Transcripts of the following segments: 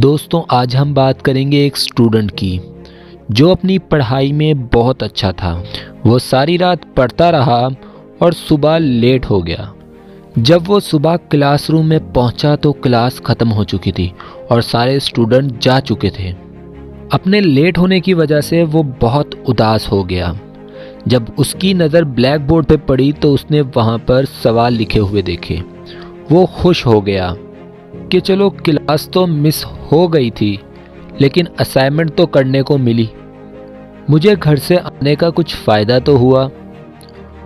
دوستوں آج ہم بات کریں گے ایک اسٹوڈنٹ کی جو اپنی پڑھائی میں بہت اچھا تھا۔ وہ ساری رات پڑھتا رہا اور صبح لیٹ ہو گیا۔ جب وہ صبح کلاس روم میں پہنچا تو کلاس ختم ہو چکی تھی اور سارے اسٹوڈنٹ جا چکے تھے۔ اپنے لیٹ ہونے کی وجہ سے وہ بہت اداس ہو گیا۔ جب اس کی نظر بلیک بورڈ پہ پڑی تو اس نے وہاں پر سوال لکھے ہوئے دیکھے۔ وہ خوش ہو گیا کہ چلو کلاس تو مس ہو گئی تھی لیکن اسائنمنٹ تو کرنے کو ملی، مجھے گھر سے آنے کا کچھ فائدہ تو ہوا۔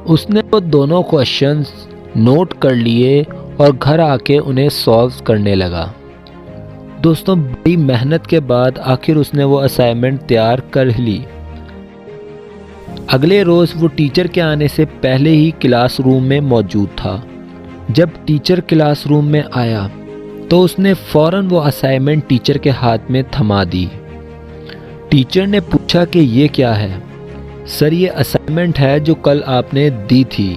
اس نے وہ دونوں کوشچنز نوٹ کر لیے اور گھر آ کے انہیں سالو کرنے لگا۔ دوستوں بڑی محنت کے بعد آخر اس نے وہ اسائنمنٹ تیار کر لی۔ اگلے روز وہ ٹیچر کے آنے سے پہلے ہی کلاس روم میں موجود تھا۔ جب ٹیچر کلاس روم میں آیا تو اس نے فوراً وہ اسائنمنٹ ٹیچر کے ہاتھ میں تھما دی۔ ٹیچر نے پوچھا کہ یہ کیا ہے؟ سر یہ اسائنمنٹ ہے جو کل آپ نے دی تھی۔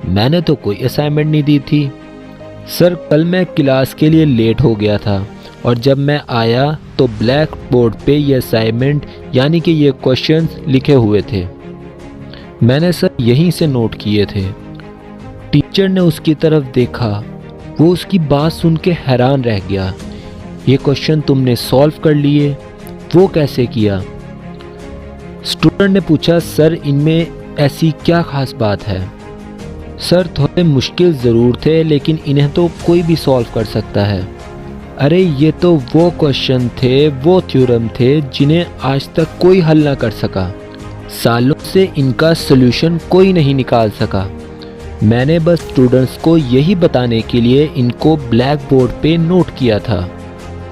میں نے تو کوئی اسائنمنٹ نہیں دی تھی سر، کل میں کلاس کے لیے لیٹ ہو گیا تھا اور جب میں آیا تو بلیک بورڈ پہ یہ اسائنمنٹ یعنی کہ یہ کوشچنز لکھے ہوئے تھے، میں نے سر یہیں سے نوٹ کیے تھے۔ ٹیچر نے اس کی طرف دیکھا، وہ اس کی بات سن کے حیران رہ گیا۔ یہ کوشچن تم نے سالو کر لیے؟ وہ کیسے کیا؟ اسٹوڈنٹ نے پوچھا سر ان میں ایسی کیا خاص بات ہے؟ سر تھوڑے مشکل ضرور تھے لیکن انہیں تو کوئی بھی سالو کر سکتا ہے۔ ارے یہ تو وہ کوشچن تھے، وہ تھیورم تھے جنہیں آج تک کوئی حل نہ کر سکا، سالوں سے ان کا سلوشن کوئی نہیں نکال سکا۔ میں نے بس اسٹوڈنٹس کو یہی بتانے کے لیے ان کو بلیک بورڈ پہ نوٹ کیا تھا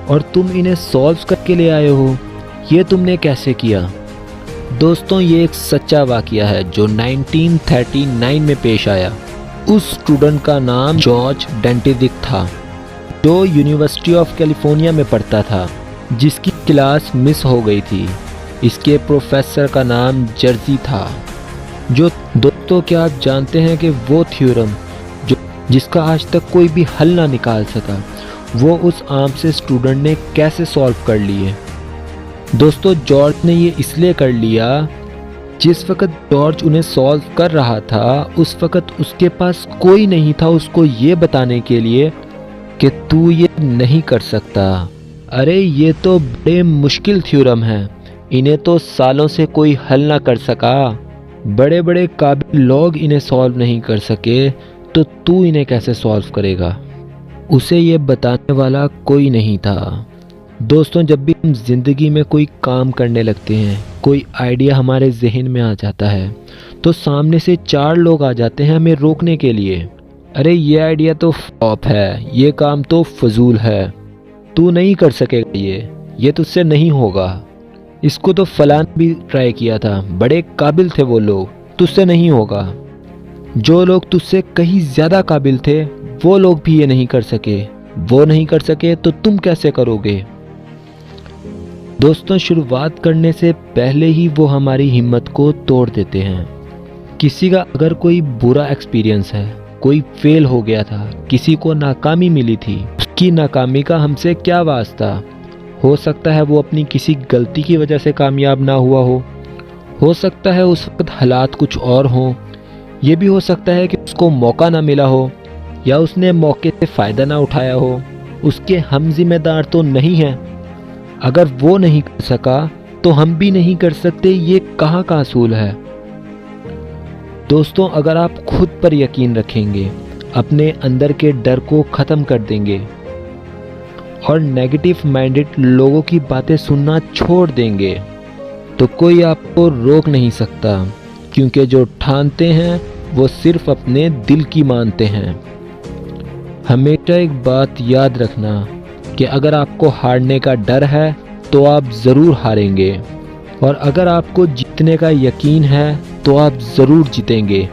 اور تم انہیں سالو کر کے لے آئے ہو، یہ تم نے کیسے کیا؟ دوستوں یہ ایک سچا واقعہ ہے جو 1939 میں پیش آیا۔ اس اسٹوڈنٹ کا نام جارج ڈینٹزک تھا جو یونیورسٹی آف کیلیفورنیا میں پڑھتا تھا، جس کی کلاس مس ہو گئی تھی۔ اس کے پروفیسر کا نام جرزی تھا۔ جو دوستوں کیا آپ جانتے ہیں کہ وہ تھیورم جس کا آج تک کوئی بھی حل نہ نکال سکا، وہ اس عام سے اسٹوڈنٹ نے کیسے سالو کر لیے؟ دوستوں جارج نے یہ اس لیے کر لیا، جس وقت جارج انہیں سالو کر رہا تھا اس وقت اس کے پاس کوئی نہیں تھا اس کو یہ بتانے کے لیے کہ تو یہ نہیں کر سکتا۔ ارے یہ تو بڑے مشکل تھیورم ہیں، انہیں تو سالوں سے کوئی حل نہ کر سکا، بڑے بڑے قابل لوگ انہیں سالو نہیں کر سکے تو انہیں کیسے سالو کرے گا؟ اسے یہ بتانے والا کوئی نہیں تھا۔ دوستوں جب بھی ہم زندگی میں کوئی کام کرنے لگتے ہیں، کوئی آئیڈیا ہمارے ذہن میں آ جاتا ہے تو سامنے سے 4 لوگ آ جاتے ہیں ہمیں روکنے کے لیے۔ ارے یہ آئیڈیا تو فلاپ ہے، یہ کام تو فضول ہے، تو نہیں کر سکے گا، یہ تجھ سے نہیں ہوگا، اس کو تو فلاں بھی ٹرائی کیا تھا، بڑے قابل تھے وہ لوگ، تجھ سے نہیں ہوگا۔ جو لوگ تجھ سے کہیں زیادہ قابل تھے وہ لوگ بھی یہ نہیں کر سکے، وہ نہیں کر سکے تو تم کیسے کرو گے؟ دوستوں شروعات کرنے سے پہلے ہی وہ ہماری ہمت کو توڑ دیتے ہیں۔ کسی کا اگر کوئی برا ایکسپیرینس ہے، کوئی فیل ہو گیا تھا، کسی کو ناکامی ملی تھی، اس کی ناکامی کا ہم سے کیا واسطہ؟ ہو سکتا ہے وہ اپنی کسی غلطی کی وجہ سے کامیاب نہ ہوا ہو سکتا ہے اس وقت حالات کچھ اور ہوں، یہ بھی ہو سکتا ہے کہ اس کو موقع نہ ملا ہو یا اس نے موقع سے فائدہ نہ اٹھایا ہو، اس کے ہم ذمہ دار تو نہیں ہیں۔ اگر وہ نہیں کر سکا تو ہم بھی نہیں کر سکتے، یہ کہاں کا اصول ہے؟ دوستوں اگر آپ خود پر یقین رکھیں گے، اپنے اندر کے ڈر کو ختم کر دیں گے اور نیگیٹو مائنڈڈ لوگوں کی باتیں سننا چھوڑ دیں گے تو کوئی آپ کو روک نہیں سکتا، کیونکہ جو ٹھانتے ہیں وہ صرف اپنے دل کی مانتے ہیں۔ ہمیشہ ایک بات یاد رکھنا کہ اگر آپ کو ہارنے کا ڈر ہے تو آپ ضرور ہاریں گے، اور اگر آپ کو جیتنے کا یقین ہے تو آپ ضرور جیتیں گے۔